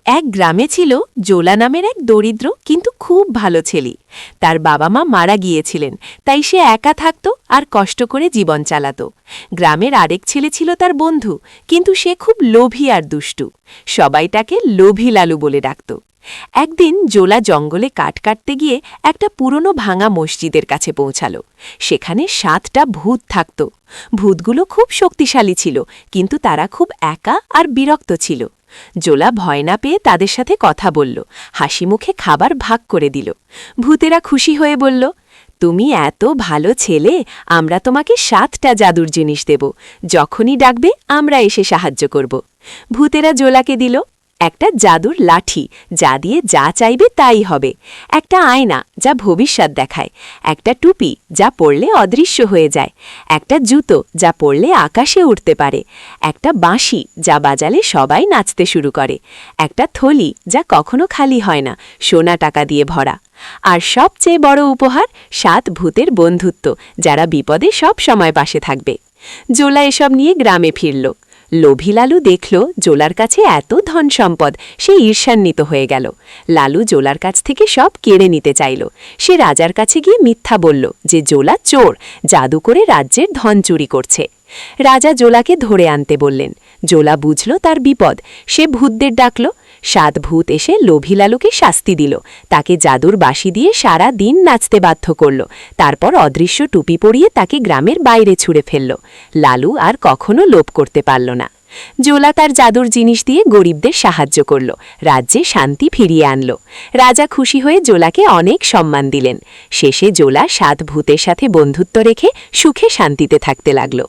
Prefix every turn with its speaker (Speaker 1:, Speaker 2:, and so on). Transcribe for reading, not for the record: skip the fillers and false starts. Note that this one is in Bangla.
Speaker 1: এক গ্রামে ছিল জোলা নামের এক দরিদ্র কিন্তু খুব ভালো ছেলে। তার বাবা মা মারা গিয়েছিলেন, তাই সে একা থাকত আর কষ্ট করে জীবন চালাত। গ্রামের আরেক ছেলে ছিল তার বন্ধু, কিন্তু সে খুব লোভী আর দুষ্টু। সবাই তাকে লোভী লালু বলে ডাকত। একদিন জোলা জঙ্গলে কাঠ কাটতে গিয়ে একটা পুরনো ভাঙা মসজিদের কাছে পৌঁছাল। সেখানে 7টা ভূত থাকত। ভূতগুলো খুব শক্তিশালী ছিল, কিন্তু তারা খুব একা আর বিরক্ত ছিল। জোলা ভয় না পেয়ে তাদের সাথে কথা বলল, হাসি মুখে খাবার ভাগ করে দিল। ভূতেরা খুশি হয়ে বলল, তুমি এত ভালো ছেলে, আমরা তোমাকে 7টা জাদুর জিনিস দেব। যখনই ডাকবে আমরা এসে সাহায্য করব। ভূতেরা জোলাকে দিল একটা জাদুর লাঠি, যা দিয়ে যা চাইবে তাই হবে, একটা আয়না যা ভবিষ্যৎ দেখায়, একটা টুপি যা পরলে অদৃশ্য হয়ে যায়, একটা জুতো যা পরলে আকাশে উঠতে পারে, একটা বাঁশি যা বাজালে সবাই নাচতে শুরু করে, একটা থলি যা কখনো খালি হয় না, সোনা টাকা দিয়ে ভরা, আর সবচেয়ে বড় উপহার 7 ভূতের বন্ধুত্ব, যারা বিপদে সব সময় পাশে থাকবে। জোলা এসব নিয়ে গ্রামে ফিরল। লোভী লালু দেখল জোলার কাছে এত ধন সম্পদ, সে ঈর্ষান্বিত হয়ে গেল। লালু জোলার কাছ থেকে সব কেড়ে নিতে চাইল। সে রাজার কাছে গিয়ে মিথ্যা বলল যে জোলা চোর, জাদু করে রাজ্যের ধন চুরি করছে। রাজা জোলাকে ধরে আনতে বললেন। জোলা বুঝল তার বিপদ, সে ভূতদের ডাকল। 7 ভূত এসে লোভী লালুকে শাস্তি দিল, তাকে জাদুর বাঁশি দিয়ে সারা দিন নাচতে বাধ্য করল, তারপর অদৃশ্য টুপি পরিয়ে তাকে গ্রামের বাইরে ছুঁড়ে ফেলল। লালু আর কখনো লোভ করতে পারল না। জোলা তার জাদুর জিনিস দিয়ে গরিবদের সাহায্য করল, রাজ্যে শান্তি ফিরিয়ে আনল। রাজা খুশি হয়ে জোলাকে অনেক সম্মান দিলেন। শেষে জোলা 7 ভূতের সাথে বন্ধুত্ব রেখে সুখে শান্তিতে থাকতে লাগল।